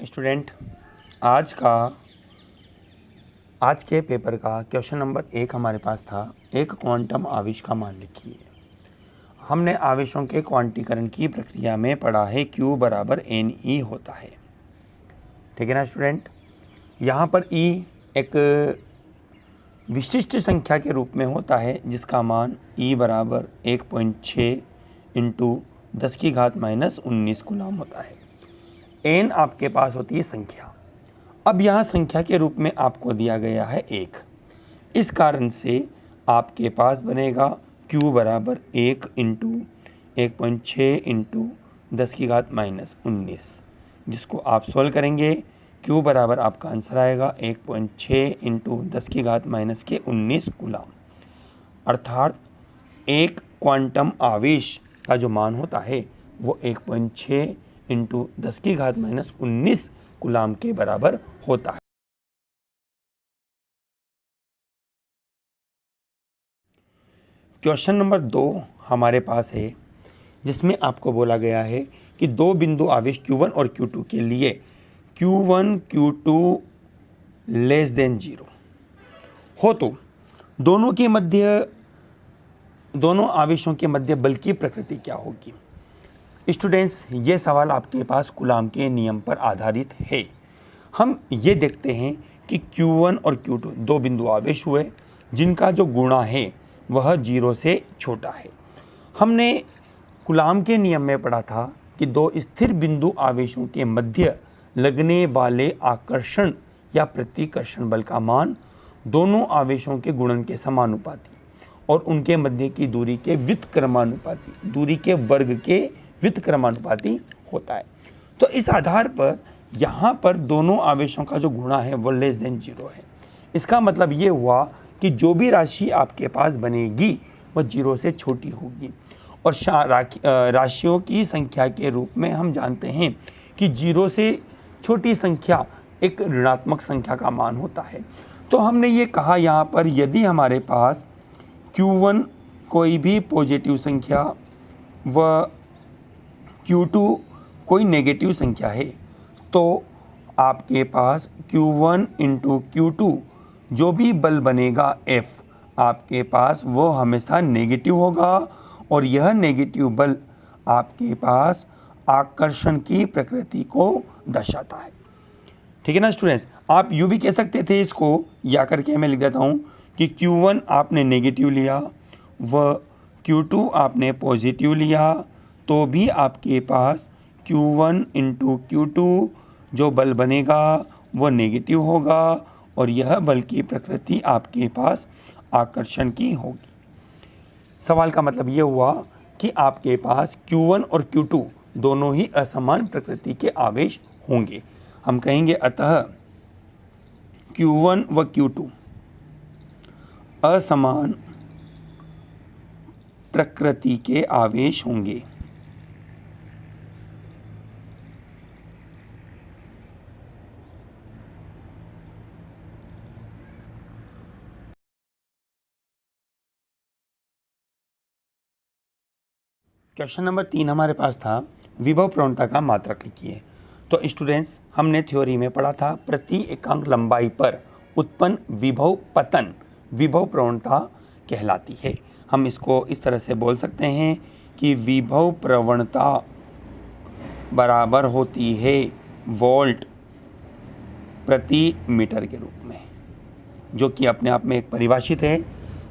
Student, आज के paper का क्वेश्चन नंबर 1 हमारे पास था। एक क्वांटम आवेश का मान लिखिए। हमने आवेशों के क्वांटीकरण की प्रक्रिया में पढ़ा है Q बराबर NE होता है। ठीक है ना स्टूडेंट। यहाँ पर E एक विशिष्ट संख्या के रूप में होता है जिसका मान E बराबर 1.6 इंटू 10⁻⁻19 कूलम होता है। N आपके पास होती है संख्या। अब यहाँ संख्या के रूप में आपको दिया गया है 1। इस कारण से आपके पास बनेगा Q बराबर 1 इंटू 1.6 इंटू 10⁻⁻19, जिसको आप सोल्व करेंगे। Q बराबर आपका आंसर आएगा 1.6 इंटू 10⁻⁻19 कूलम। अर्थात एक क्वांटम आवेश का जो मान होता है वो 1.6 इंटू 10⁻⁻19 कूलम के बराबर होता है। क्वेश्चन नंबर 2 हमारे पास है, जिसमें आपको बोला गया है कि दो बिंदु आवेश Q1 और Q2 के लिए Q1 Q2 लेस देन 0 हो तो दोनों आवेशों के मध्य बल की प्रकृति क्या होगी। स्टूडेंट्स, ये सवाल आपके पास कूलम के नियम पर आधारित है। हम ये देखते हैं कि Q1 और Q2 दो बिंदु आवेश हुए जिनका जो गुणा है वह 0 से छोटा है। हमने कूलम के नियम में पढ़ा था कि दो स्थिर बिंदु आवेशों के मध्य लगने वाले आकर्षण या प्रतिकर्षण बल का मान दोनों आवेशों के गुणन के समानुपाती और उनके मध्य की दूरी के व्युत्क्रमानुपाती, दूरी के वर्ग के व्युत्क्रमानुपाती होता है। तो इस आधार पर यहाँ पर दोनों आवेशों का जो गुणा है वो लेस देन 0 है। इसका मतलब ये हुआ कि जो भी राशि आपके पास बनेगी वह 0 से छोटी होगी। और राशियों की संख्या के रूप में हम जानते हैं कि 0 से छोटी संख्या एक ऋणात्मक संख्या का मान होता है। तो हमने ये कहा यहाँ पर यदि हमारे पास Q1 कोई भी पॉजिटिव संख्या व Q2 कोई नेगेटिव संख्या है तो आपके पास Q1 इंटू Q2 जो भी बल बनेगा F आपके पास वो हमेशा नेगेटिव होगा और यह नेगेटिव बल आपके पास आकर्षण की प्रकृति को दर्शाता है। ठीक है ना स्टूडेंट्स। आप यूँ भी कह सकते थे इसको, या करके मैं लिख देता हूँ कि Q1 आपने नेगेटिव लिया व Q2 आपने पॉजिटिव लिया तो भी आपके पास Q1 इंटू Q2 जो बल बनेगा वो नेगेटिव होगा और यह बल की प्रकृति आपके पास आकर्षण की होगी। सवाल का मतलब ये हुआ कि आपके पास Q1 और Q2 दोनों ही असमान प्रकृति के आवेश होंगे। हम कहेंगे अतः Q1 व Q2 असमान प्रकृति के आवेश होंगे। क्वेश्चन नंबर 3 हमारे पास था, विभव प्रवणता का मात्रक लिखिए। तो स्टूडेंट्स, हमने थ्योरी में पढ़ा था प्रति एकांक लंबाई पर उत्पन्न विभव पतन विभव प्रवणता कहलाती है। हम इसको इस तरह से बोल सकते हैं कि विभव प्रवणता बराबर होती है वोल्ट प्रति मीटर के रूप में, जो कि अपने आप में एक परिभाषित है।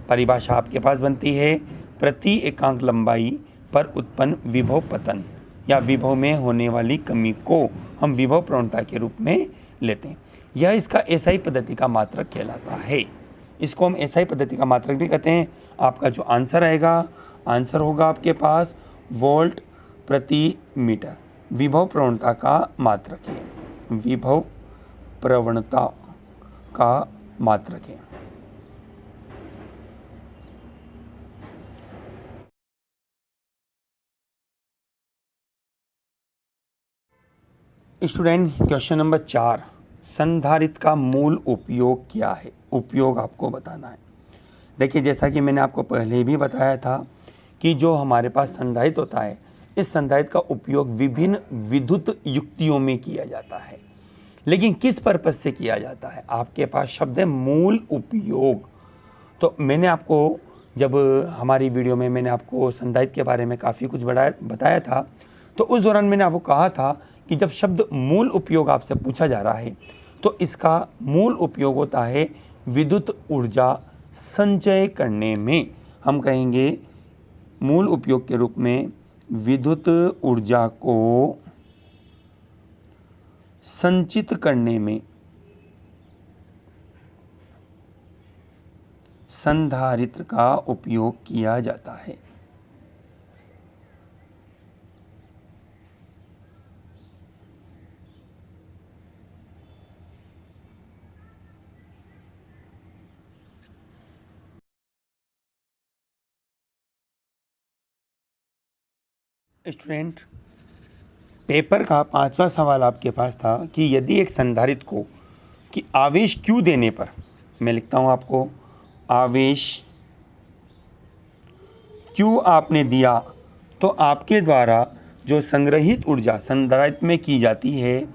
परिभाषा आपके पास बनती है प्रति एकांक लंबाई पर उत्पन्न विभव पतन या विभव में होने वाली कमी को हम विभव प्रवणता के रूप में लेते हैं। यह इसका एसआई पद्धति का मात्रक कहलाता है। इसको हम एसआई पद्धति का मात्रक भी कहते हैं। आपका जो आंसर आएगा, आंसर होगा आपके पास वोल्ट प्रति मीटर। विभव प्रवणता का मात्रक है, विभव प्रवणता का मात्रक है। स्टूडेंट, क्वेश्चन नंबर 4, संधारित्र का मूल उपयोग क्या है। उपयोग आपको बताना है। देखिए, जैसा कि मैंने आपको पहले भी बताया था कि जो हमारे पास संधारित्र होता है, इस संधारित्र का उपयोग विभिन्न विद्युत युक्तियों में किया जाता है। लेकिन किस पर्पस से किया जाता है? आपके पास शब्द है मूल उपयोग। तो मैंने आपको जब हमारी वीडियो में मैंने आपको संधारित्र के बारे में काफ़ी कुछ बताया था, तो उस दौरान मैंने आपको कहा था कि जब शब्द मूल उपयोग आपसे पूछा जा रहा है तो इसका मूल उपयोग होता है विद्युत ऊर्जा संचय करने में। हम कहेंगे मूल उपयोग के रूप में विद्युत ऊर्जा को संचित करने में संधारित्र का उपयोग किया जाता है। स्टूडेंट, पेपर का 5वां सवाल आपके पास था कि यदि एक संधारित्र को कि आवेश Q देने पर, मैं लिखता हूं आपको, आवेश Q आपने दिया तो आपके द्वारा जो संग्रहित ऊर्जा संधारित्र में की जाती है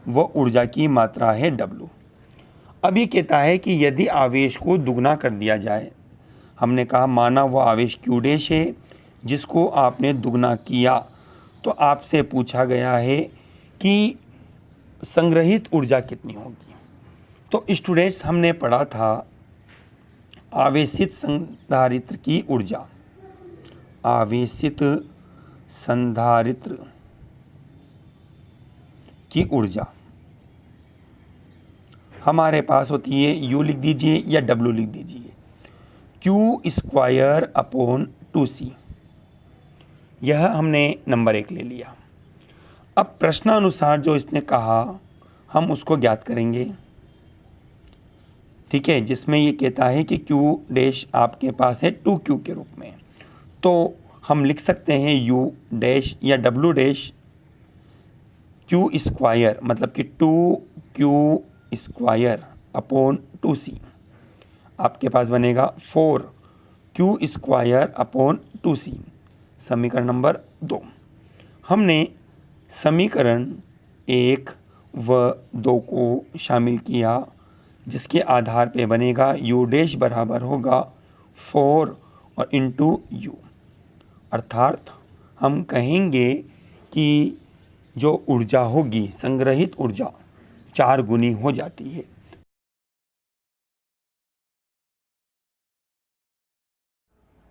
वह ऊर्जा की मात्रा है W। अब ये कहता है कि यदि आवेश को दुगना कर दिया जाए, हमने कहा माना वो आवेश Q डैश है जिसको आपने दुगना किया, तो आपसे पूछा गया है कि संग्रहित ऊर्जा कितनी होगी। तो स्टूडेंट्स, हमने पढ़ा था आवेशित संधारित्र की ऊर्जा, आवेशित संधारित्र की ऊर्जा हमारे पास होती है, U लिख दीजिए या W लिख दीजिए, Q²/2C। यह हमने नंबर 1 ले लिया। अब प्रश्नानुसार जो इसने कहा हम उसको ज्ञात करेंगे, ठीक है, जिसमें ये कहता है कि Q डैश आपके पास है 2Q के रूप में। तो हम लिख सकते हैं U डैश या W डैश Q² मतलब कि 2Q²/2C आपके पास बनेगा 4Q²/2C। समीकरण नंबर 2। हमने समीकरण 1 व 2 को शामिल किया, जिसके आधार पे बनेगा U डैश बराबर होगा 4 और इंटू U, अर्थात हम कहेंगे कि जो ऊर्जा होगी संग्रहित ऊर्जा 4 गुनी हो जाती है।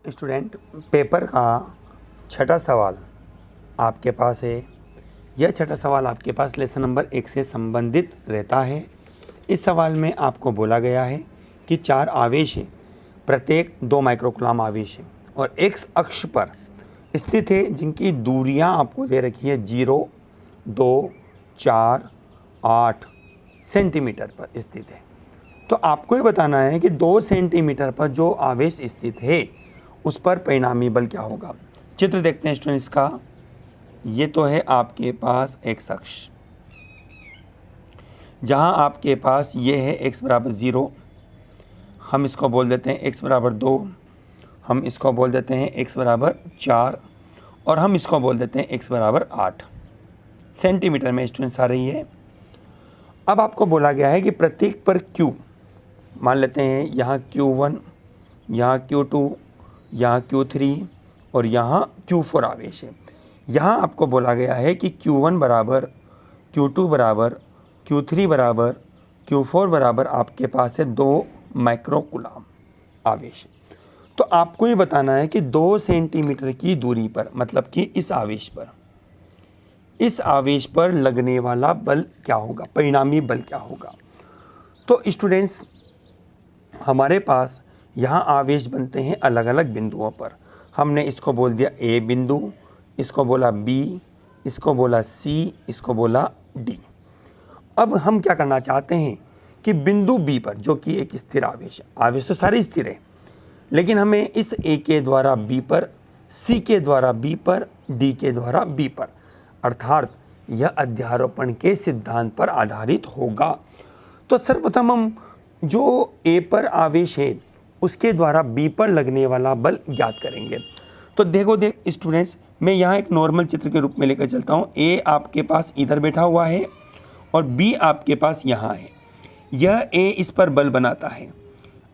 स्टूडेंट, पेपर का 6ठा सवाल आपके पास है। यह 6ठा सवाल आपके पास लेसन नंबर 1 से संबंधित रहता है। इस सवाल में आपको बोला गया है कि 4 आवेश है, प्रत्येक 2 माइक्रोकूलम आवेश है और x अक्ष पर स्थित है, जिनकी दूरियां आपको दे रखी है 0, 2, 4, 8 सेंटीमीटर पर स्थित है। तो आपको ये बताना है कि 2 सेंटीमीटर पर जो आवेश स्थित है उस पर परिणामी बल क्या होगा। चित्र देखते हैं स्टूडेंट्स का। ये तो है आपके पास x अक्ष, जहां आपके पास ये है x बराबर 0, हम इसको बोल देते हैं x बराबर 2, हम इसको बोल देते हैं x बराबर 4 और हम इसको बोल देते हैं x बराबर 8 सेंटीमीटर में स्टूडेंट्स आ रही है। अब आपको बोला गया है कि प्रत्येक पर Q, मान लेते हैं यहाँ Q1, यहाँ Q2, यहाँ Q3 और यहाँ Q4 आवेश है। यहाँ आपको बोला गया है कि Q1 बराबर, Q2 बराबर, Q3 बराबर, Q4 बराबर आपके पास है 2 माइक्रोकूलम आवेश। तो आपको ये बताना है कि 2 सेंटीमीटर की दूरी पर, मतलब कि इस आवेश पर लगने वाला बल क्या होगा, परिणामी बल क्या होगा। तो स्टूडेंट्स, हमारे पास यहाँ आवेश बनते हैं अलग अलग बिंदुओं पर। हमने इसको बोल दिया A बिंदु, इसको बोला B, इसको बोला C, इसको बोला D। अब हम क्या करना चाहते हैं कि बिंदु B पर, जो कि एक स्थिर आवेश है, आवेश तो सारे स्थिर है, लेकिन हमें इस A के द्वारा B पर, C के द्वारा B पर, D के द्वारा B पर, अर्थात यह अध्यारोपण के सिद्धांत पर आधारित होगा। तो सर्वप्रथम हम जो A पर आवेश है उसके द्वारा B पर लगने वाला बल ज्ञात करेंगे। तो देखो स्टूडेंट्स, मैं यहाँ एक नॉर्मल चित्र के रूप में लेकर चलता हूँ। A आपके पास इधर बैठा हुआ है और B आपके पास यहाँ है। यह A इस पर बल बनाता है।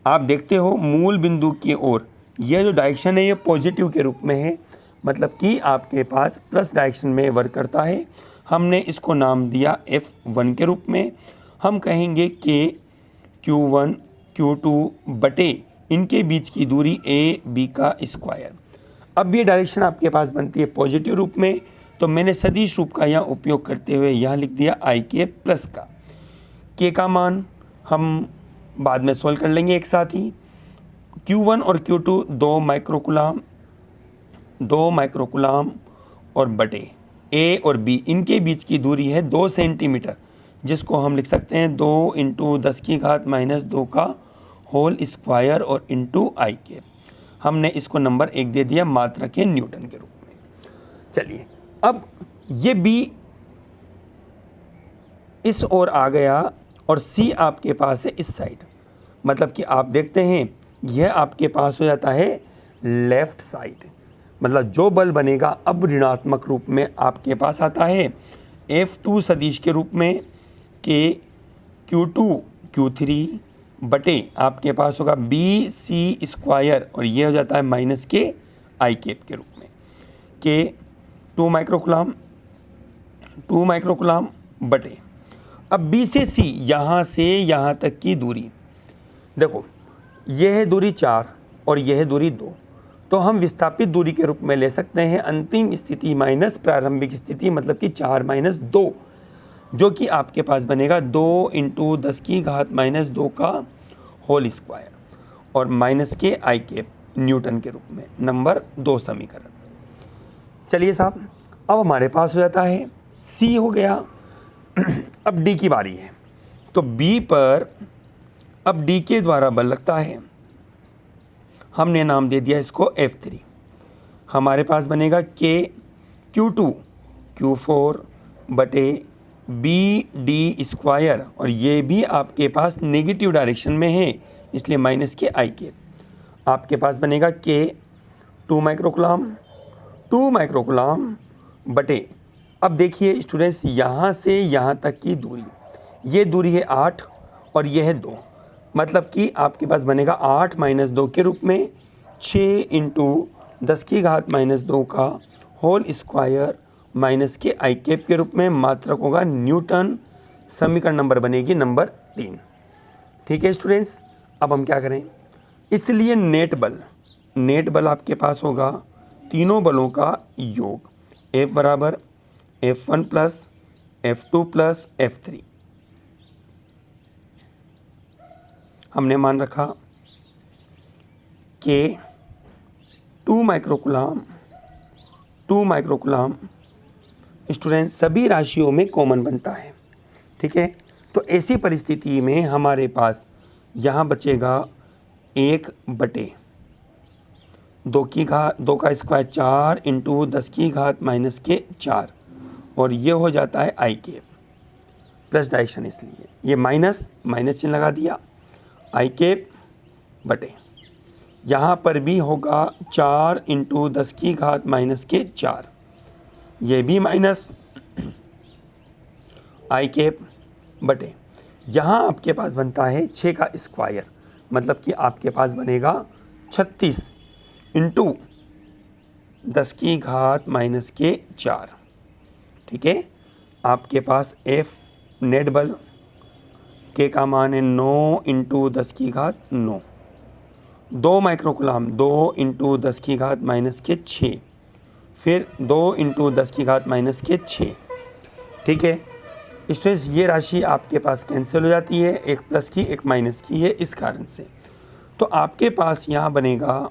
आप देखते हो मूल बिंदु की ओर यह जो डायरेक्शन है ये पॉजिटिव के रूप में है, मतलब कि आपके पास प्लस डायरेक्शन में वर्क करता है। हमने इसको नाम दिया F1 के रूप में। हम कहेंगे कि Q1 Q2 बटे इनके बीच की दूरी AB का स्क्वायर। अब ये डायरेक्शन आपके पास बनती है पॉजिटिव रूप में, तो मैंने सदिश रूप का यहाँ उपयोग करते हुए यहाँ लिख दिया I के प्लस का। K का मान हम बाद में सोल्व कर लेंगे एक साथ ही। Q1 और Q2 2 माइक्रोकुलाम और बटे A और B इनके बीच की दूरी है 2 सेंटीमीटर, जिसको हम लिख सकते हैं 2 × 10⁻² का होल स्क्वायर और इंटू I के। हमने इसको नंबर 1 दे दिया मात्रा के न्यूटन के रूप में। चलिए अब ये B इस ओर आ गया और C आपके पास है इस साइड, मतलब कि आप देखते हैं यह आपके पास हो जाता है लेफ्ट साइड। मतलब जो बल बनेगा अब ऋणात्मक रूप में आपके पास आता है F2 सदिश के रूप में कि Q2 Q3 बटे आपके पास होगा BC स्क्वायर और ये हो जाता है माइनस के I कैप के रूप में के 2 माइक्रोकुलाम बटे। अब B से C यहाँ से यहाँ तक की दूरी देखो, यह है दूरी 4 और यह है दूरी 2, तो हम विस्थापित दूरी के रूप में ले सकते हैं अंतिम स्थिति माइनस प्रारंभिक स्थिति, मतलब कि 4 - 2, जो कि आपके पास बनेगा 2 × 10⁻² का होल स्क्वायर और माइनस के I कैप न्यूटन के रूप में। नंबर 2 समीकरण। चलिए साहब, अब हमारे पास हो जाता है C हो गया। अब D की बारी है, तो B पर अब D के द्वारा बल लगता है। हमने नाम दे दिया इसको F3। हमारे पास बनेगा K Q2 Q4 बटे BD स्क्वायर और ये भी आपके पास नेगेटिव डायरेक्शन में है, इसलिए माइनस के I कैप। आपके पास बनेगा K 2 माइक्रोकुलाम बटे, अब देखिए स्टूडेंट्स, यहाँ से यहाँ तक की दूरी, ये दूरी है 8 और ये है 2, मतलब कि आपके पास बनेगा 8 - 2 के रूप में 6 × 10⁻² का होल स्क्वायर माइनस के I कैप के रूप में। मात्रक होगा न्यूटन। समीकरण नंबर बनेगी नंबर 3। ठीक है स्टूडेंट्स, अब हम क्या करें, इसलिए नेट बल आपके पास होगा तीनों बलों का योग, F बराबर F1 + F2 + F3। हमने मान रखा कि 2 माइक्रोकुलाम स्टूडेंट सभी राशियों में कॉमन बनता है। ठीक है, तो ऐसी परिस्थिति में हमारे पास यहाँ बचेगा 1 बटे 2 का स्क्वायर 4 × 10⁻⁴ और ये हो जाता है I कैप प्लस डायरेक्शन, इसलिए ये माइनस चिन्ह लगा दिया I कैप बटे, यहाँ पर भी होगा 4 × 10⁻⁴, ये भी माइनस I कैप बटे, यहाँ आपके पास बनता है 6 का स्क्वायर, मतलब कि आपके पास बनेगा 36 × 10⁻⁴। ठीक है, आपके पास F नेट बल के का मान है 9 × 10⁻⁹, 2 माइक्रोकुलाम 2 × 10⁻⁶, फिर 2 × 10⁻⁶। ठीक है स्टूडेंट्स, ये राशि आपके पास कैंसिल हो जाती है, एक प्लस की एक माइनस की है, इस कारण से तो आपके पास यहाँ बनेगा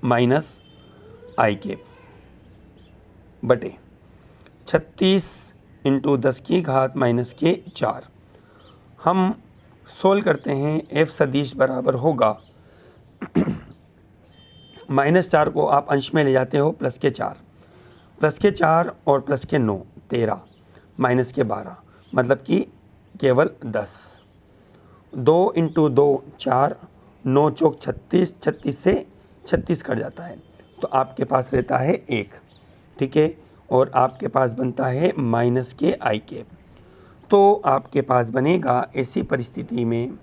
माइनस I कैप बटे 36 × 10⁻⁴। हम सोल्व करते हैं, F सदिश बराबर होगा -4 को आप अंश में ले जाते हो प्लस के 4 और प्लस के 9 13 माइनस के 12, मतलब कि केवल 10। 2 × 2 4, 9 चौक 36, 36 से 36 कट जाता है, तो आपके पास रहता है 1। ठीक है, और आपके पास बनता है माइनस के आई कैप। तो आपके पास बनेगा ऐसी परिस्थिति में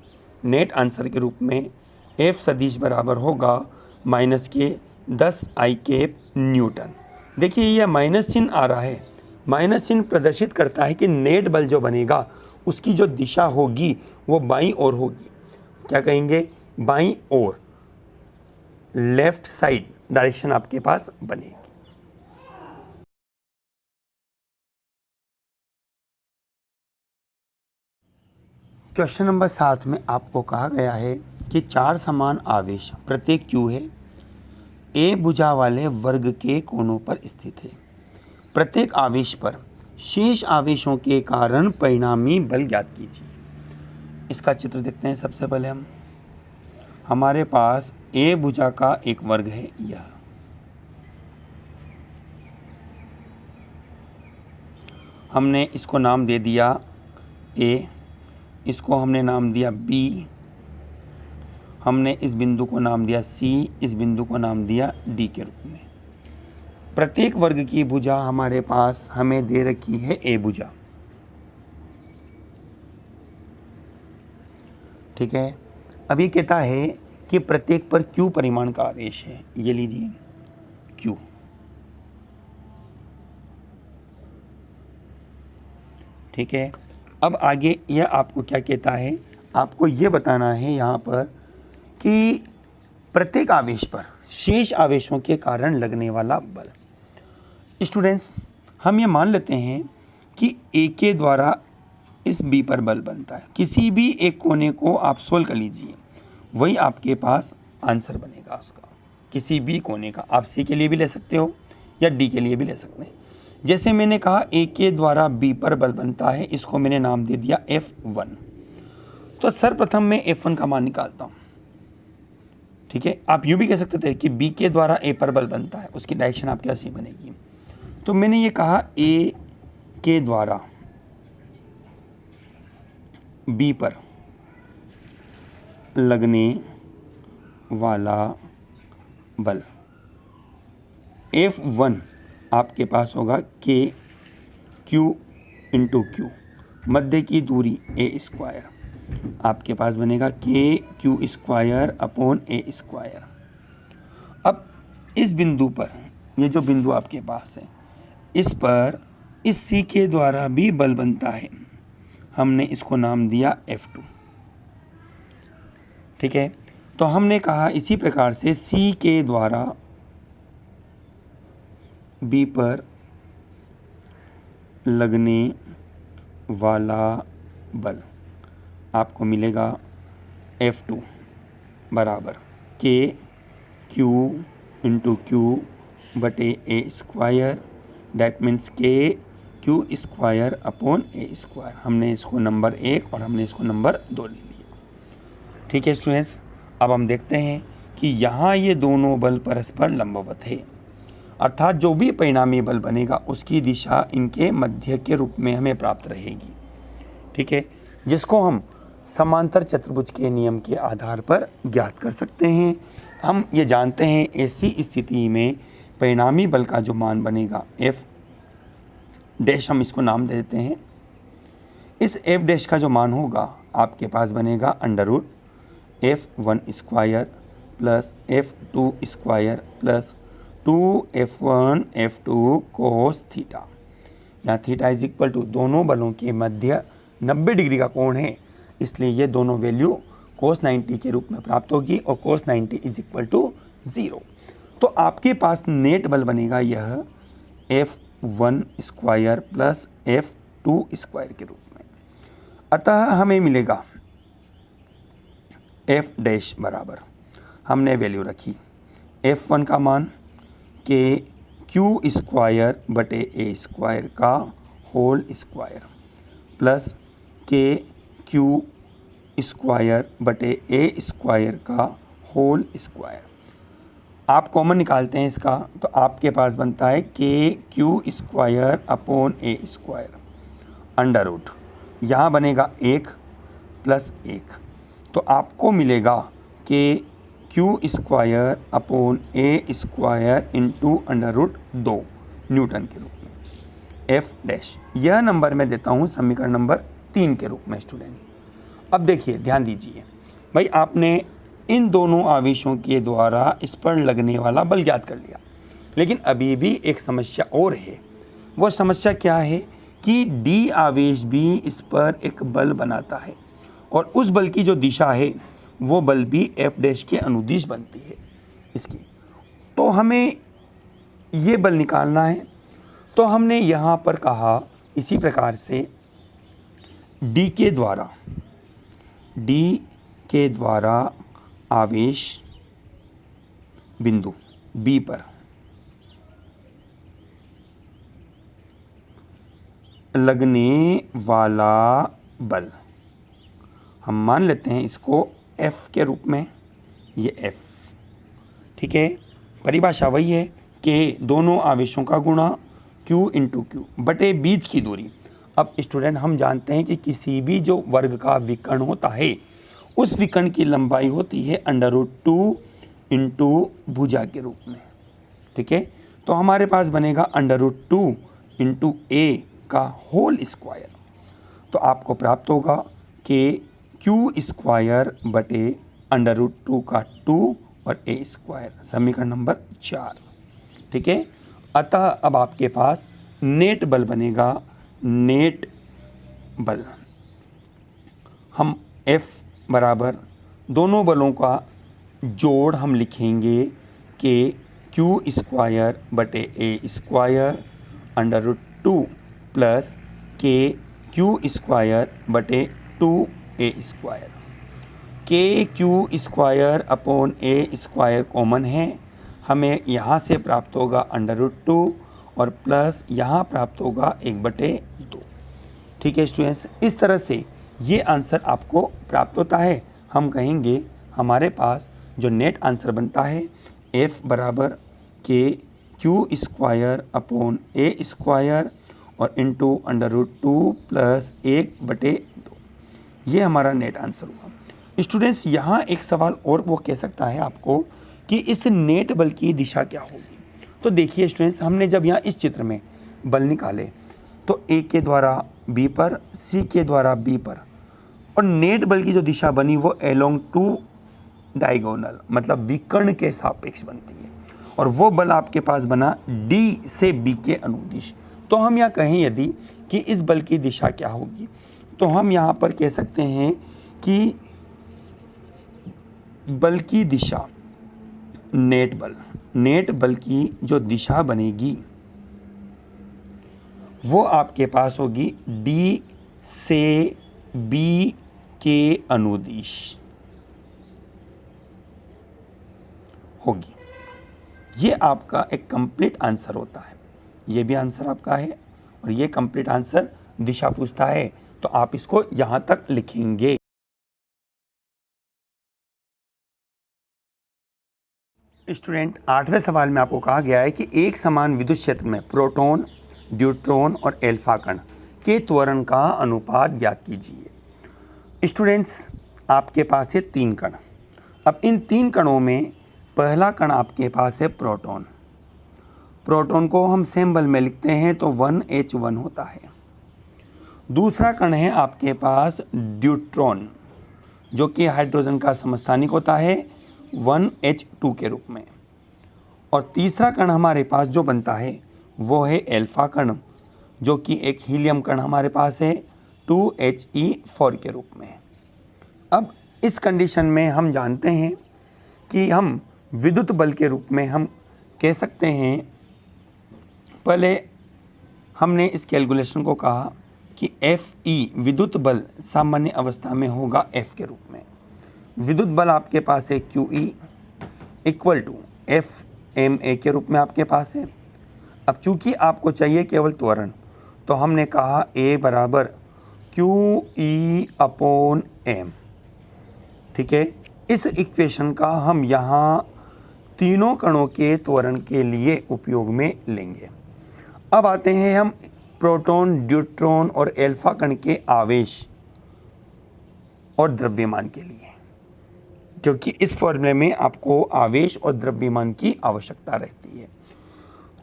नेट आंसर के रूप में एफ सदिश बराबर होगा माइनस के 10 आई कैप न्यूटन। देखिए यह माइनस चिन्ह आ रहा है, माइनस चिन्ह प्रदर्शित करता है कि नेट बल जो बनेगा उसकी जो दिशा होगी वो बाईं ओर होगी। क्या कहेंगे? बाईं ओर, लेफ्ट साइड डायरेक्शन आपके पास बनेगी। क्वेश्चन नंबर 7 में आपको कहा गया है कि 4 समान आवेश प्रत्येक क्यू है, ए भुजा वाले वर्ग के कोनों पर स्थित है। प्रत्येक आवेश पर शेष आवेशों के कारण परिणामी बल ज्ञात कीजिए। इसका चित्र देखते हैं। सबसे पहले हमारे पास ए भुजा का एक वर्ग है, यह हमने इसको नाम दे दिया ए, इसको हमने नाम दिया बी, हमने इस बिंदु को नाम दिया सी, इस बिंदु को नाम दिया डी के रूप में। प्रत्येक वर्ग की भुजा हमारे पास हमें दे रखी है ए भुजा, ठीक है। अब ये कहता है कि प्रत्येक पर क्यू परिमाण का आवेश है, ये लीजिए क्यू, ठीक है। अब आगे यह आपको क्या कहता है, आपको ये बताना है यहाँ पर कि प्रत्येक आवेश पर शेष आवेशों के कारण लगने वाला बल। स्टूडेंट्स, हम ये मान लेते हैं कि ए के द्वारा इस बी पर बल बनता है। किसी भी एक कोने को आप सोल्व कर लीजिए, वही आपके पास आंसर बनेगा उसका, किसी भी कोने का। आप सी के लिए भी ले सकते हो या डी के लिए भी ले सकते हैं। जैसे मैंने कहा ए के द्वारा बी पर बल बनता है, इसको मैंने नाम दे दिया F1। तो सर्वप्रथम मैं F1 का मान निकालता हूँ, ठीक है। आप यूँ भी कह सकते थे कि बी के द्वारा ए पर बल बनता है, उसकी डायरेक्शन आपके पास ये बनेगी। तो मैंने ये कहा ए के द्वारा बी पर लगने वाला बल F1 आपके पास होगा के क्यू इंटू क्यू, मध्य की दूरी ए स्क्वायर, आपके पास बनेगा के क्यू स्क्वायर अपॉन ए स्क्वायर। अब इस बिंदु पर, ये जो बिंदु आपके पास है, इस पर इस सी के द्वारा भी बल बनता है, हमने इसको नाम दिया F2, ठीक है। तो हमने कहा इसी प्रकार से सी के द्वारा बी पर लगने वाला बल आपको मिलेगा F2 बराबर के क्यू इंटू क्यू बटे ए स्क्वायर, डैट मीन्स के क्यू स्क्वायर अपॉन ए स्क्वायर। हमने इसको नंबर 1 और हमने इसको नंबर 2 ले लिया, ठीक है स्टूडेंट्स। अब हम देखते हैं कि यहाँ ये दोनों बल परस्पर लंबवत है, अर्थात जो भी परिणामी बल बनेगा उसकी दिशा इनके मध्य के रूप में हमें प्राप्त रहेगी, ठीक है, जिसको हम समांतर चतुर्भुज के नियम के आधार पर ज्ञात कर सकते हैं। हम ये जानते हैं ऐसी स्थिति में परिणामी बल का जो मान बनेगा F डैश, हम इसको नाम दे देते हैं। इस F डैश का जो मान होगा आपके पास बनेगा under root F1 square plus F2 square plus 2F1 F2 cos theta. यहाँ थीटा इज इक्वल टू दोनों बलों के मध्य 90 डिग्री का कोण है, इसलिए ये दोनों वैल्यू कोस 90 के रूप में प्राप्त होगी और कोस 90 इज इक्वल टू 0। तो आपके पास नेट बल बनेगा यह F1 square plus F2 square के रूप में। अतः हमें मिलेगा F डैश बराबर, हमने वैल्यू रखी F1 का मान के क्यू स्क्वायर बटे ए स्क्वायर का whole square plus k Q square बटे ए स्क्वायर का होल स्क्वायर। आप कॉमन निकालते हैं इसका, तो आपके पास बनता है के क्यू स्क्वायर अपॉन ए स्क्वायर अंडर रूट, यहाँ बनेगा 1 प्लस 1, तो आपको मिलेगा के क्यू स्क्वायर अपॉन ए स्क्वायर इंटू अंडर रूट 2 न्यूटन के रूप में। F dash. यह नंबर मैं देता हूँ समीकरण नंबर 3 के रूप में स्टूडेंट। अब देखिए ध्यान दीजिए भाई, आपने इन दोनों आवेशों के द्वारा इस पर लगने वाला बल ज्ञात कर लिया, लेकिन अभी भी एक समस्या और है। वो समस्या क्या है कि डी आवेश भी इस पर एक बल बनाता है और उस बल की जो दिशा है वो बल भी एफ डैश के अनुदिश बनती है इसकी। तो हमें ये बल निकालना है, तो हमने यहाँ पर कहा इसी प्रकार से डी के द्वारा आवेश बिंदु बी पर लगने वाला बल, हम मान लेते हैं इसको F के रूप में, ये F, ठीक है। परिभाषा वही है कि दोनों आवेशों का गुणा Q इंटू Q बटे बीच की दूरी। अब स्टूडेंट हम जानते हैं कि किसी भी जो वर्ग का विकर्ण होता है उस विकर्ण की लंबाई होती है √2 इंटू भुजा के रूप में, ठीक है। तो हमारे पास बनेगा √2 इंटू ए का होल स्क्वायर। तो आपको प्राप्त होगा कि Q स्क्वायर बटे √2 का 2 और ए स्क्वायर, समीकरण नंबर 4, ठीक है। अतः अब आपके पास नेट बल बनेगा, नेट बल हम F बराबर दोनों बलों का जोड़ हम लिखेंगे कि Q स्क्वायर बटे ए स्क्वायर √2 प्लस के Q स्क्वायर बटे 2a स्क्वायर। के Q स्क्वायर अपॉन ए स्क्वायर कॉमन है, हमें यहाँ से प्राप्त होगा √2 और प्लस यहाँ प्राप्त होगा 1/2, ठीक है स्टूडेंट्स। इस तरह से ये आंसर आपको प्राप्त होता है। हम कहेंगे हमारे पास जो नेट आंसर बनता है F बराबर के Q स्क्वायर अपॉन ए स्क्वायर और इंटू √2 प्लस 1/2, ये हमारा नेट आंसर हुआ। स्टूडेंट्स यहाँ एक सवाल और वो कह सकता है आपको कि इस नेट बल की दिशा क्या होगी। तो देखिए स्टूडेंट्स, हमने जब यहाँ इस चित्र में बल निकाले तो ए के द्वारा बी पर, सी के द्वारा बी पर, और नेट बल की जो दिशा बनी वो एलोंग टू डायगोनल मतलब विकर्ण के सापेक्ष बनती है, और वो बल आपके पास बना डी से बी के अनुदिश। तो हम यहाँ कहें यदि कि इस बल की दिशा क्या होगी, तो हम यहाँ पर कह सकते हैं कि बल की दिशा, नेट बल की जो दिशा बनेगी वो आपके पास होगी डी से बी के अनुदिश होगी। ये आपका एक कंप्लीट आंसर होता है, ये भी आंसर आपका है और ये कंप्लीट आंसर दिशा पूछता है, तो आप इसको यहाँ तक लिखेंगे। स्टूडेंट 8वें सवाल में आपको कहा गया है कि एक समान विद्युत क्षेत्र में प्रोटॉन, ड्यूट्रॉन और एल्फा कण के त्वरण का अनुपात ज्ञात कीजिए। स्टूडेंट्स आपके पास है 3 कण। अब इन 3 कणों में पहला कण आपके पास है प्रोटॉन। प्रोटॉन को हम सेम बल में लिखते हैं तो 1H1 होता है। दूसरा कण है आपके पास ड्यूट्रॉन, जो कि हाइड्रोजन का समस्थानिक होता है 1H2 के रूप में। और तीसरा कण हमारे पास जो बनता है वो है एल्फा कण, जो कि एक हीलियम कण हमारे पास है 2He4 के रूप में। अब इस कंडीशन में हम जानते हैं कि हम विद्युत बल के रूप में हम कह सकते हैं, पहले हमने इस कैलकुलेशन को कहा कि Fe विद्युत बल सामान्य अवस्था में होगा F के रूप में। विद्युत बल आपके पास है QE इक्वल टू FMA के रूप में आपके पास है। अब चूंकि आपको चाहिए केवल त्वरण, तो हमने कहा A बराबर QE अपॉन M, ठीक है। इस इक्वेशन का हम यहाँ तीनों कणों के त्वरण के लिए उपयोग में लेंगे। अब आते हैं हम प्रोटॉन, ड्यूट्रॉन और एल्फा कण के आवेश और द्रव्यमान के लिए, क्योंकि इस फॉर्मूले में आपको आवेश और द्रव्यमान की आवश्यकता रहती है।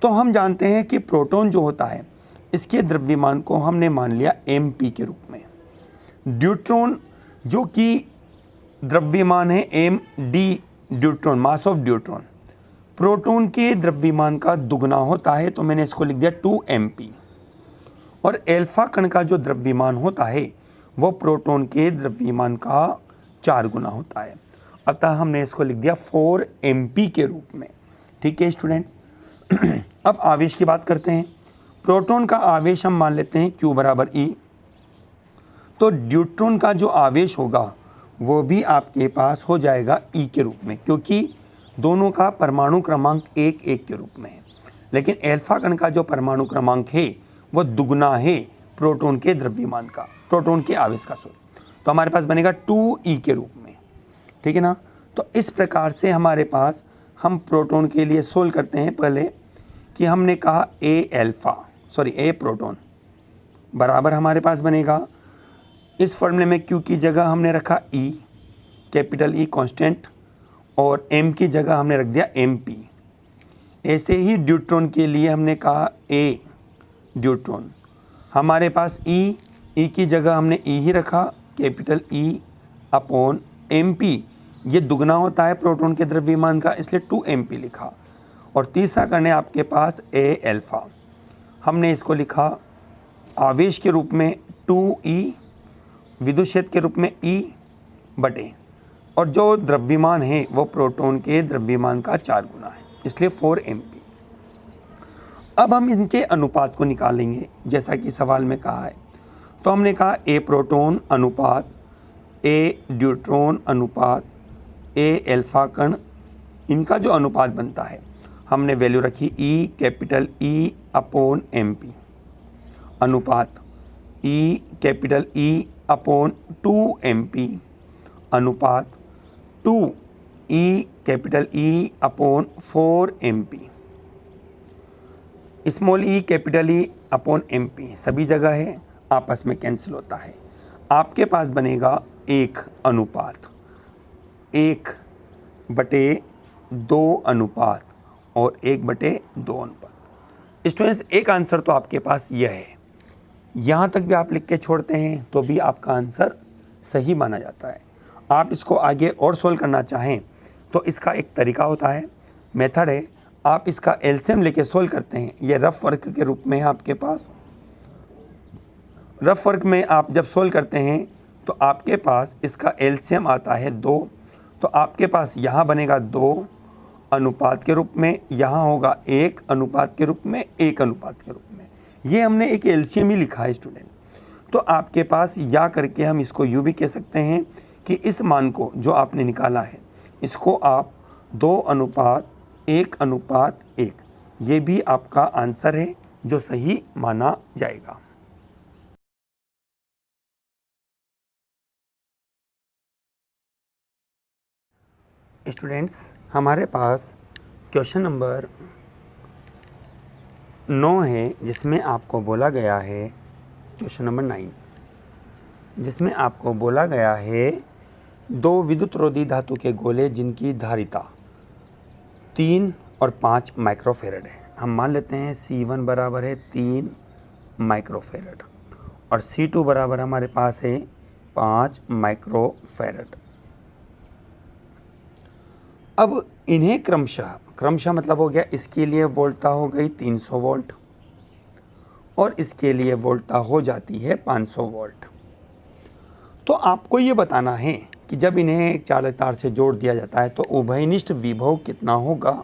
तो हम जानते हैं कि प्रोटॉन जो होता है इसके द्रव्यमान को हमने मान लिया mp के रूप में। ड्यूट्रॉन जो कि द्रव्यमान है md deuteron, mass of deuteron, proton के द्रव्यमान का दुगना होता है, तो मैंने इसको लिख दिया 2mp। और एल्फा कण का जो द्रव्यमान होता है वो प्रोटॉन के द्रव्यमान का 4 गुना होता है, अतः हमने इसको लिख दिया 4mp के रूप में। ठीक है स्टूडेंट्स। अब आवेश की बात करते हैं। प्रोटॉन का आवेश हम मान लेते हैं Q बराबर E, तो ड्यूट्रॉन का जो आवेश होगा वो भी आपके पास हो जाएगा E के रूप में, क्योंकि दोनों का परमाणु क्रमांक 1-1 के रूप में है। लेकिन एल्फा कण का जो परमाणु क्रमांक है वो दुगना है प्रोटॉन के द्रव्यमान का, प्रोटॉन के आवेश का, तो हमारे पास बनेगा 2e के रूप में। ठीक है ना। तो इस प्रकार से हमारे पास हम प्रोटॉन के लिए सोल्व करते हैं। पहले कि हमने कहा ए प्रोटॉन बराबर हमारे पास बनेगा, इस फॉर्मूले में Q की जगह हमने रखा E, कैपिटल E कांस्टेंट, और M की जगह हमने रख दिया MP। ऐसे ही ड्यूट्रॉन के लिए हमने कहा A ड्यूट्रॉन, हमारे पास E की जगह हमने E ही रखा, कैपिटल E अपॉन MP। ये दुगना होता है प्रोटॉन के द्रव्यमान का, इसलिए 2mp लिखा। और तीसरा करने आपके पास A एल्फा, हमने इसको लिखा आवेश के रूप में 2e, विद्युत क्षेत्र के रूप में E बटे, और जो द्रव्यमान है वो प्रोटॉन के द्रव्यमान का 4 गुना है, इसलिए 4mp। अब हम इनके अनुपात को निकालेंगे जैसा कि सवाल में कहा है। तो हमने कहा A प्रोटॉन अनुपात A ड्यूट्रॉन अनुपात A एल्फा कण, इनका जो अनुपात बनता है हमने वैल्यू रखी E capital E upon MP, अनुपात E capital E upon 2mp, अनुपात 2e capital E upon 4mp, small e capital E upon mp सभी जगह है, आपस में कैंसिल होता है। आपके पास बनेगा 1 अनुपात 1/2 अनुपात और 1/2 अनुपात। स्टूडेंट्स एक आंसर तो आपके पास यह है, यहाँ तक भी आप लिख के छोड़ते हैं तो भी आपका आंसर सही माना जाता है। आप इसको आगे और सोल्व करना चाहें तो इसका एक तरीका होता है, मेथड है, आप इसका एलसीएम लेके सोल्व करते हैं। ये रफ वर्क के रूप में है आपके पास। रफ वर्क में आप जब सोल्व करते हैं तो आपके पास इसका एलसीएम आता है 2, तो आपके पास यहाँ बनेगा 2 अनुपात के रूप में, यहाँ होगा 1 अनुपात के रूप में, 1 अनुपात के रूप में। ये हमने एक एलसीएम ही लिखा है स्टूडेंट्स। तो आपके पास या करके हम इसको यूँ भी कह सकते हैं कि इस मान को जो आपने निकाला है इसको आप 2 अनुपात 1 अनुपात 1, ये भी आपका आंसर है जो सही माना जाएगा। स्टूडेंट्स हमारे पास क्वेश्चन नंबर 9 है, जिसमें आपको बोला गया है, क्वेश्चन नंबर 9 जिसमें आपको बोला गया है 2 विद्युतरोधी धातु के गोले जिनकी धारिता 3 और 5 माइक्रोफेरेड है। हम मान लेते हैं C1 बराबर है 3 माइक्रोफेरेड और C2 बराबर हमारे पास है 5 माइक्रोफेरेड। अब इन्हें क्रमशः मतलब हो गया, इसके लिए वोल्टता हो गई 300 वोल्ट और इसके लिए वोल्टता हो जाती है 500 वोल्ट। तो आपको ये बताना है कि जब इन्हें एक चालक तार से जोड़ दिया जाता है तो उभयनिष्ठ विभव कितना होगा,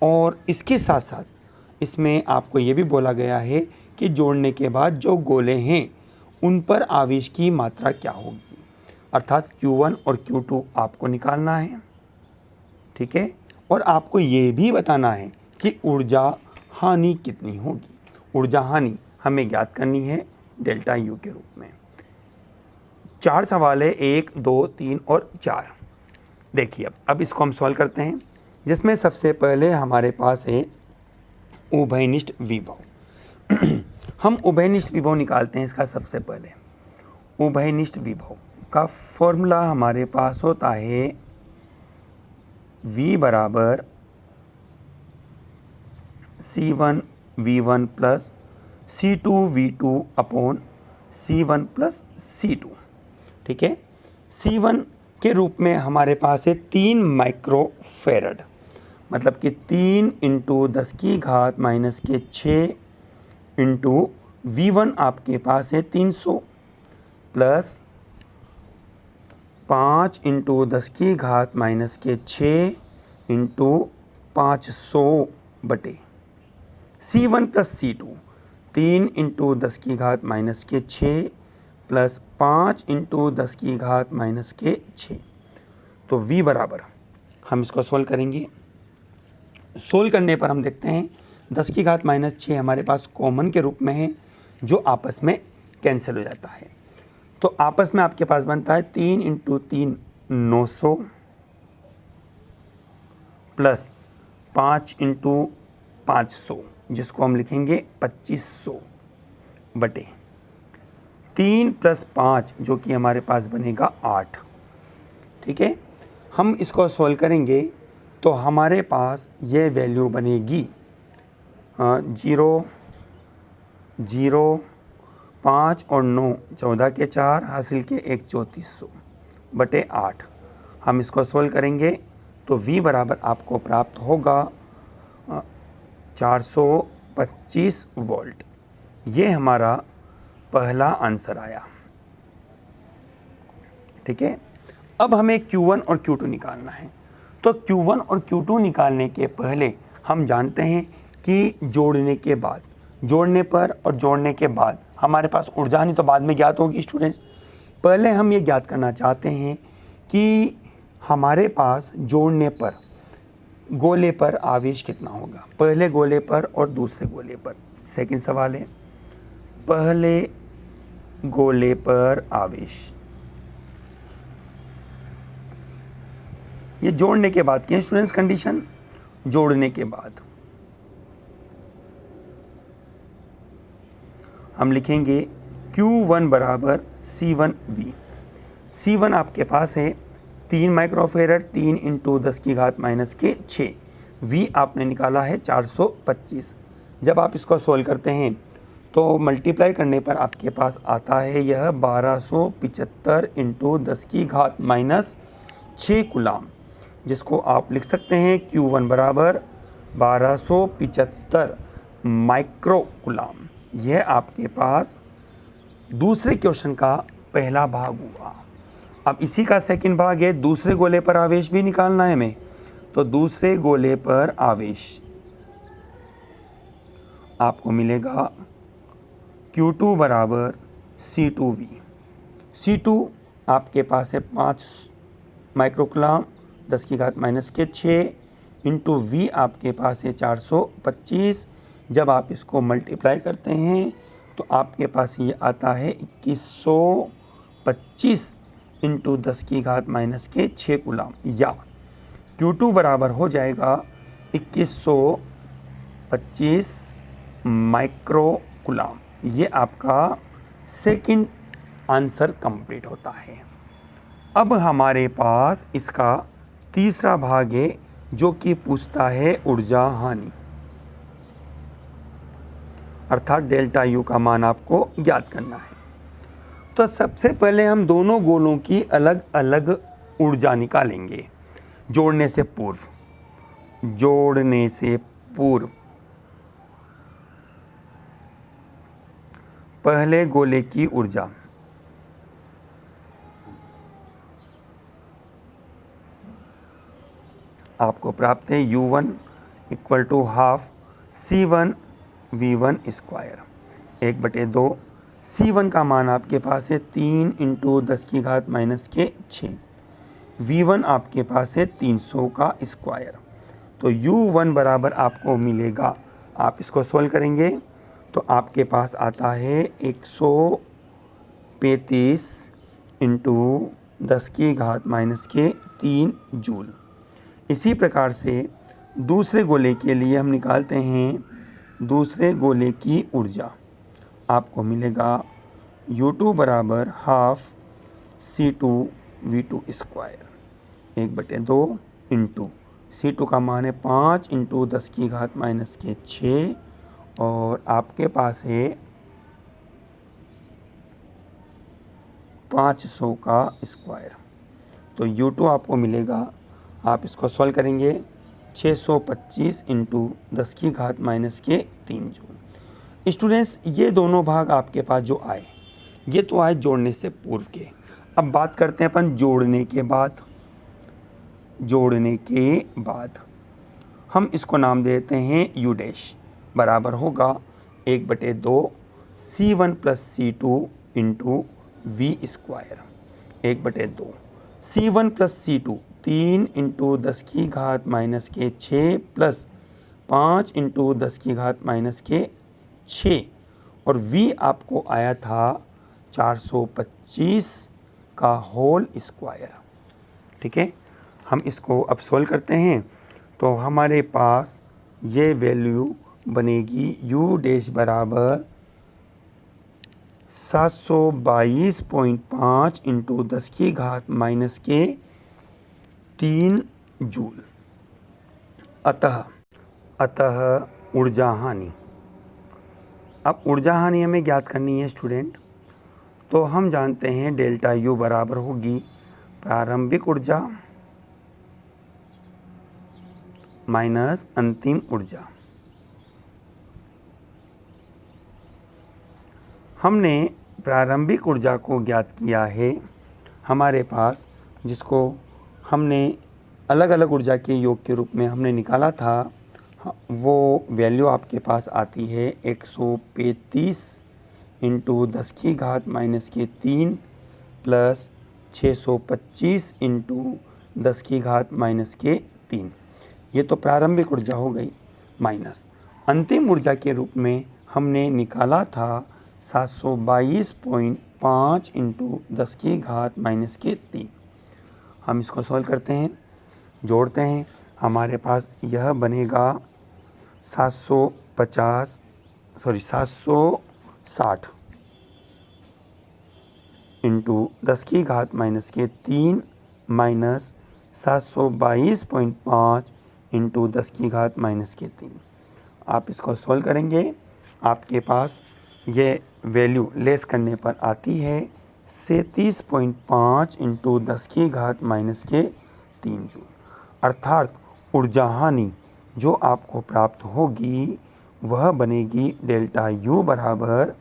और इसके साथ साथ इसमें आपको ये भी बोला गया है कि जोड़ने के बाद जो गोले हैं उन पर आवेश की मात्रा क्या होगी, अर्थात Q1 और Q2 आपको निकालना है। ठीक है, और आपको ये भी बताना है कि ऊर्जा हानि कितनी होगी। ऊर्जा हानि हमें ज्ञात करनी है डेल्टा U के रूप में। 4 सवाल है, 1, 2, 3 और 4। देखिए अब इसको हम सॉल्व करते हैं, जिसमें सबसे पहले हमारे पास है उभयनिष्ठ विभव। हम उभयनिष्ठ विभव निकालते हैं। इसका सबसे पहले उभयनिष्ठ विभव का फॉर्मूला हमारे पास होता है V बराबर C1 V1 plus C2V2 upon C1 plus C2। ठीक है, C1 के रूप में हमारे पास है 3 माइक्रोफेरड, मतलब कि 3 इंटू 10 की घात माइनस के 6 इंटू V1 आपके पास है 300 प्लस 5 इंटू 10 की घात माइनस के 6 इंटू 500 बटे C1 प्लस C2 3 इंटू 10 की घात माइनस के 6 प्लस 5 इंटू 10 की घात माइनस के 6। तो V बराबर, हम इसको सोल्व करेंगे। सोल्व करने पर हम देखते हैं 10 की घात माइनस 6 हमारे पास कॉमन के रूप में है, जो आपस में कैंसिल हो जाता है। तो आपस में आपके पास बनता है 3 इंटू 3 900 प्लस 5 इंटू 500, जिसको हम लिखेंगे 2500 बटे 3 प्लस 5, जो कि हमारे पास बनेगा 8। ठीक है, हम इसको सोल्व करेंगे तो हमारे पास ये वैल्यू बनेगी 0 0 5 और 9 14 के 4 हासिल के 1 3400 बटे 8। हम इसको सोल्व करेंगे तो V बराबर आपको प्राप्त होगा 425 वोल्ट। ये हमारा पहला आंसर आया। ठीक है, अब हमें Q1 और Q2 निकालना है। तो Q1 और Q2 निकालने के पहले हम जानते हैं कि जोड़ने के बाद, जोड़ने पर और जोड़ने के बाद हमारे पास ऊर्जा हानि तो बाद में ज्ञात होगी स्टूडेंट्स। पहले हम ये ज्ञात करना चाहते हैं कि हमारे पास जोड़ने पर गोले पर आवेश कितना होगा, पहले गोले पर और दूसरे गोले पर। सेकंड सवाल है, पहले गोले पर आवेश, ये जोड़ने के बाद की स्टूडेंट्स कंडीशन। जोड़ने के बाद हम लिखेंगे Q1 बराबर C1V। C1 आपके पास है 3 माइक्रोफेरड, 3 इंटू 10 की घात माइनस के 6। V आपने निकाला है 425। जब आप इसको सोल्व करते हैं तो मल्टीप्लाई करने पर आपके पास आता है यह 1275 इंटू 10 की घात माइनस 6 कूलाम, जिसको आप लिख सकते हैं Q1 बराबर 1275 माइक्रो कूलाम। यह आपके पास दूसरे क्वेश्चन का पहला भाग हुआ। अब इसी का सेकंड भाग है, दूसरे गोले पर आवेश भी निकालना है हमें। तो दूसरे गोले पर आवेश आपको मिलेगा Q2 बराबर C2V। C2 आपके पास है 5 माइक्रोकूलाम 10 की घात माइनस के 6 इंटू V आपके पास है 425। जब आप इसको मल्टीप्लाई करते हैं तो आपके पास ये आता है 2125 इंटू 10 की घात माइनस के 6 कूलाम, या Q2 बराबर हो जाएगा 2125 माइक्रो कूलाम। ये आपका सेकंड आंसर कंप्लीट होता है। अब हमारे पास इसका तीसरा भाग है, जो कि पूछता है ऊर्जा हानि, अर्थात डेल्टा U का मान आपको ज्ञात करना है। तो सबसे पहले हम दोनों गोलों की अलग अलग ऊर्जा निकालेंगे जोड़ने से पूर्व। जोड़ने से पूर्व पहले गोले की ऊर्जा आपको प्राप्त है U1 equal to half C1V1 square 1/2। C1 का मान आपके पास है 3 इंटू 10 की घात माइनस के 6। V1 आपके पास है 300 का स्क्वायर। तो U1 बराबर आपको मिलेगा, आप इसको सोल्व करेंगे तो आपके पास आता है 135 इंटू 10 की घात माइनस के 3 जूल। इसी प्रकार से दूसरे गोले के लिए हम निकालते हैं दूसरे गोले की ऊर्जा। आपको मिलेगा U2 बराबर half C2V2 square 1/2 into C2 का मान है 5 इंटू 10 की घात माइनस के 6 और आपके पास है 500 का स्क्वायर। तो U2 आपको मिलेगा, आप इसको सॉल्व करेंगे 625 इंटू 10 की घात माइनस के 3 जूल। स्टूडेंट्स ये दोनों भाग आपके पास जो आए, ये तो आए जोड़ने से पूर्व के। अब बात करते हैं अपन जोड़ने के बाद। जोड़ने के बाद हम इसको नाम देते हैं U डैश, बराबर होगा 1/2 C1 plus C2 into V square. 1/2 C1 plus C2 3 into 10 की घात माइनस के 6 प्लस 5 इंटू 10 की घात माइनस के 6, और V आपको आया था 425 का होल स्क्वायर। ठीक है, हम इसको अब सोल्व करते हैं तो हमारे पास ये वैल्यू बनेगी U डैश बराबर 722.5 इंटू 10 की घात माइनस के 3 जूल। अतः ऊर्जा हानि। अब ऊर्जा हानि हमें ज्ञात करनी है स्टूडेंट, तो हम जानते हैं डेल्टा U बराबर होगी प्रारंभिक ऊर्जा माइनस अंतिम ऊर्जा। हमने प्रारंभिक ऊर्जा को ज्ञात किया है हमारे पास, जिसको हमने अलग अलग ऊर्जा के योग के रूप में हमने निकाला था। वो वैल्यू आपके पास आती है 135 इंटू 10 की घात माइनस के 3 प्लस 625 इंटू 10 की घात माइनस के 3। ये तो प्रारंभिक ऊर्जा हो गई, माइनस अंतिम ऊर्जा के रूप में हमने निकाला था 722.5 इंटू 10 की घात माइनस के 3। हम इसको सॉल्व करते हैं, जोड़ते हैं, हमारे पास यह बनेगा 760 इंटू 10 की घात माइनस के 3 माइनस 722.5 इंटू 10 की घात माइनस के 3। आप इसको सॉल्व करेंगे, आपके पास ये वैल्यू लेस करने पर आती है 37.5 इंटू 10 की घात माइनस के 3 जूल। अर्थात ऊर्जा हानि जो आपको प्राप्त होगी वह बनेगी डेल्टा U बराबर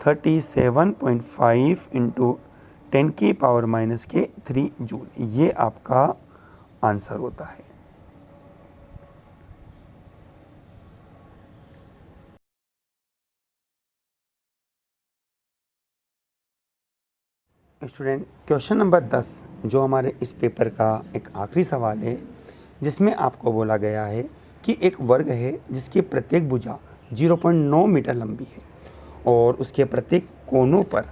37.5 इंटू 10 की पावर माइनस के 3 जूल। ये आपका आंसर होता है। स्टूडेंट क्वेश्चन नंबर 10 जो हमारे इस पेपर का एक आखिरी सवाल है, जिसमें आपको बोला गया है कि एक वर्ग है जिसकी प्रत्येक भुजा 0.9 मीटर लंबी है और उसके प्रत्येक कोनों पर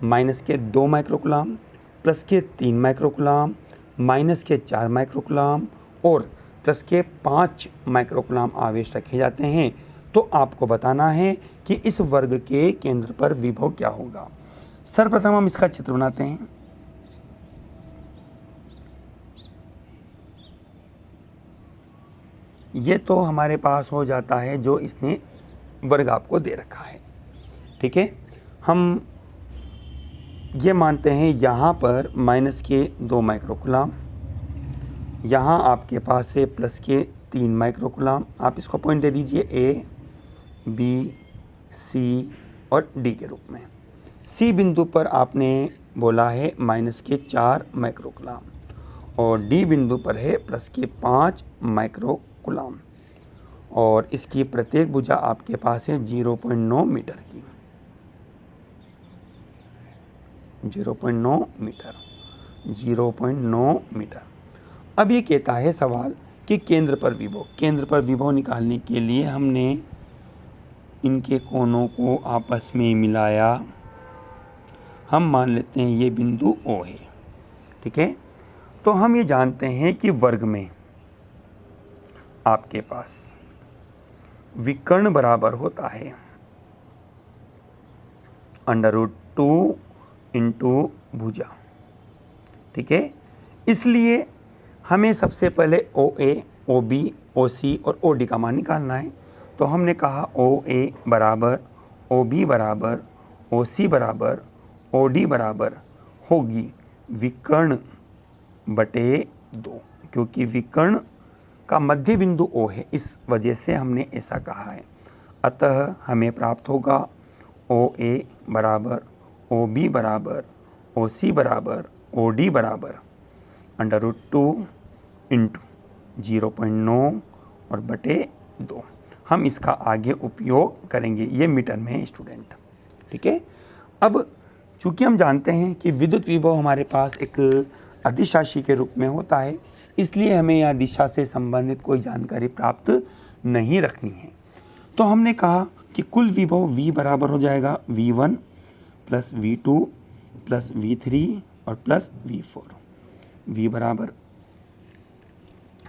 माइनस के 2 माइक्रोकुलाम, प्लस के 3 माइक्रोकुलाम, माइनस के 4 माइक्रोकुलाम और प्लस के 5 माइक्रोकुलाम आवेश रखे जाते हैं। तो आपको बताना है कि इस वर्ग के केंद्र पर विभव क्या होगा। सर्वप्रथम हम इसका चित्र बनाते हैं। ये तो हमारे पास हो जाता है जो इसने वर्ग आपको दे रखा है। ठीक है, हम ये मानते हैं यहाँ पर माइनस के 2 माइक्रोकुलाम, यहाँ आपके पास है प्लस के 3 माइक्रोकुलाम। आप इसको पॉइंट दे दीजिए A, B, C और D के रूप में। C बिंदु पर आपने बोला है माइनस के 4 माइक्रोकुलाम और D बिंदु पर है प्लस के 5 माइक्रोकुलाम और इसकी प्रत्येक भुजा आपके पास है 0.9 मीटर की। 0.9 मीटर। अब ये कहता है सवाल कि केंद्र पर विभव निकालने के लिए हमने इनके कोनों को आपस में मिलाया। हम मान लेते हैं ये बिंदु O है। ठीक है, तो हम ये जानते हैं कि वर्ग में आपके पास विकर्ण बराबर होता है √2 इंटू भुजा। ठीक है, इसलिए हमें सबसे पहले OA, OB, OC और OD का मान निकालना है। तो हमने कहा OA बराबर OB बराबर OC बराबर OD बराबर होगी विकर्ण बटे 2, क्योंकि विकर्ण का मध्य बिंदु O है, इस वजह से हमने ऐसा कहा है। अतः हमें प्राप्त होगा OA बराबर OB बराबर OC बराबर OD बराबर √2 इंटू 0.9 और बटे 2। हम इसका आगे उपयोग करेंगे, ये मीटर में है स्टूडेंट। ठीक है। अब चूंकि हम जानते हैं कि विद्युत विभव हमारे पास एक अदिश राशि के रूप में होता है, इसलिए हमें यहाँ दिशा से संबंधित कोई जानकारी प्राप्त नहीं रखनी है। तो हमने कहा कि कुल विभव V बराबर हो जाएगा V1 plus V2 plus V3 और प्लस V4। V बराबर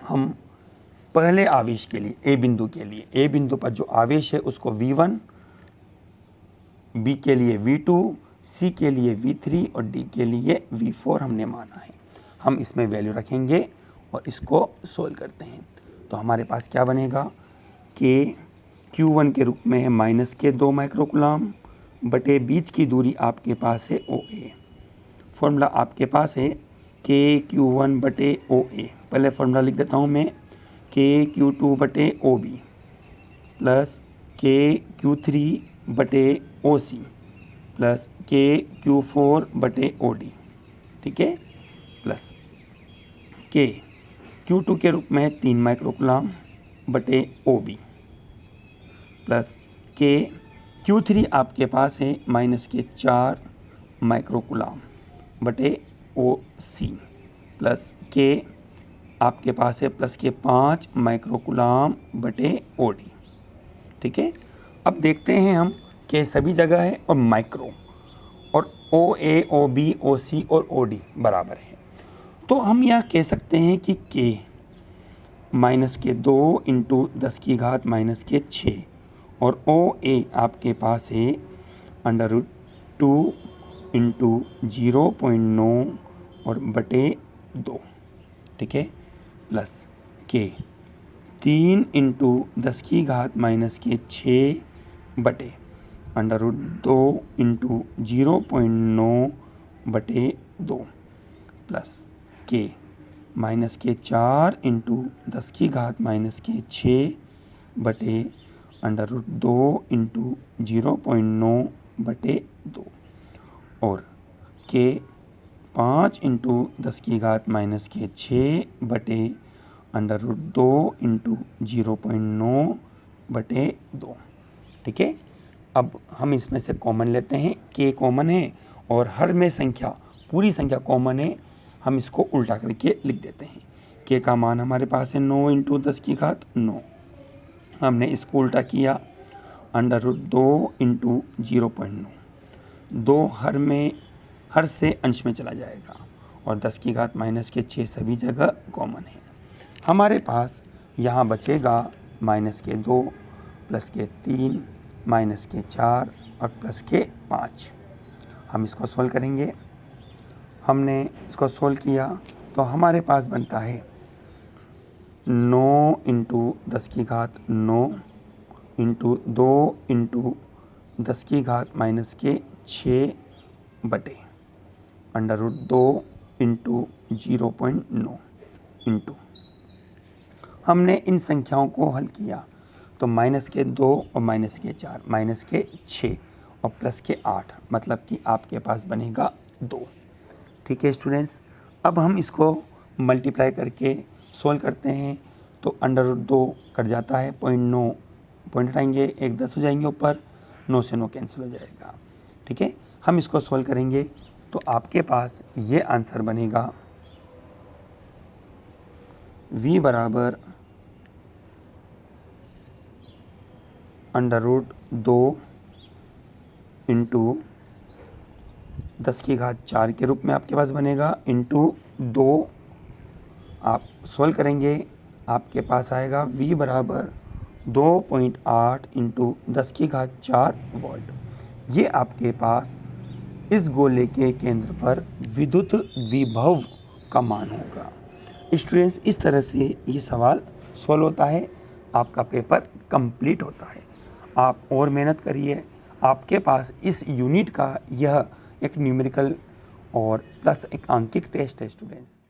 हम पहले आवेश के लिए A बिंदु के लिए A बिंदु पर जो आवेश है उसको V1, B के लिए V2, C के लिए V3 और D के लिए V4 हमने माना है। हम इसमें वैल्यू रखेंगे और इसको सोल्व करते हैं। तो हमारे पास क्या बनेगा कि Q1 के रूप में है -2 माइक्रोकूलम बटे बीच की दूरी आपके पास है OA। फॉर्मूला आपके पास है KQ1 बटे OA। पहले फॉर्मूला लिख देता हूँ मैं, KQ2 बटे OB प्लस KQ3 बटे OC प्लस KQ4 बटे OD। ठीक है। प्लस KQ2 के रूप में 3 माइक्रोकूलम बटे OB प्लस KQ3 आपके पास है -4 माइक्रोकूलम बटे OC प्लस K आपके पास है +5 माइक्रोकूलम बटे OD। ठीक है। अब देखते हैं हम K सभी जगह है और माइक्रो, और OA, OB, OC और OD बराबर है। तो हम यह कह सकते हैं कि K -2 इंटू 10⁻⁻6 और OA आपके पास है √2 इंटू 0.9 और बटे 2। ठीक है। प्लस K 3 इंटू 10⁻⁻6 बटे √2 इंटू 0.9 बटे 2 प्लस K -4 इंटू 10⁻⁻6 बटे √2 इंटू 0.9 बटे 2 और K 5 इंटू 10⁻⁻6 बटे √2 इंटू 0.9 बटे 2। ठीक है। अब हम इसमें से कॉमन लेते हैं, K कॉमन है और हर में संख्या, पूरी संख्या कॉमन है, हम इसको उल्टा करके लिख देते हैं। K का मान हमारे पास है 9 इंटू 10⁹। हमने इसको उल्टा किया √2 इंटू 0.9। 2 हर से अंश में चला जाएगा और 10⁻⁻6 सभी जगह कॉमन है। हमारे पास यहाँ बचेगा -2 प्लस -3 -4 और प्लस -5। हम इसको सोल्व करेंगे। हमने इसको सोल्व किया तो हमारे पास बनता है 9 इंटू 10⁹ इंटू 2 इंटू 10⁻⁻6 बटे √2 इंटू 0.9 इंटू, हमने इन संख्याओं को हल किया तो -2 और -4 -6 और +8, मतलब कि आपके पास बनेगा 2। ठीक है स्टूडेंट्स। अब हम इसको मल्टीप्लाई करके सोल्व करते हैं तो √2 कट जाता है, 0.9 पॉइंट हटाएंगे, 1 10 हो जाएंगे ऊपर, 9 से 9 कैंसिल हो जाएगा। ठीक है। हम इसको सोल्व करेंगे तो आपके पास ये आंसर बनेगा V बराबर √2 इंटू 10⁴ के रूप में आपके पास बनेगा, इंटू 2 आप सोल्व करेंगे, आपके पास आएगा V बराबर 2.8 इंटू 10⁴ वोल्ट। ये आपके पास इस गोले के केंद्र पर विद्युत विभव का मान होगा। स्टूडेंट्स, इस तरह से ये सवाल सॉल्व होता है। आपका पेपर कंप्लीट होता है। आप और मेहनत करिए, आपके पास इस यूनिट का यह एक न्यूमेरिकल और प्लस एक आंकिक टेस्ट है स्टूडेंट्स।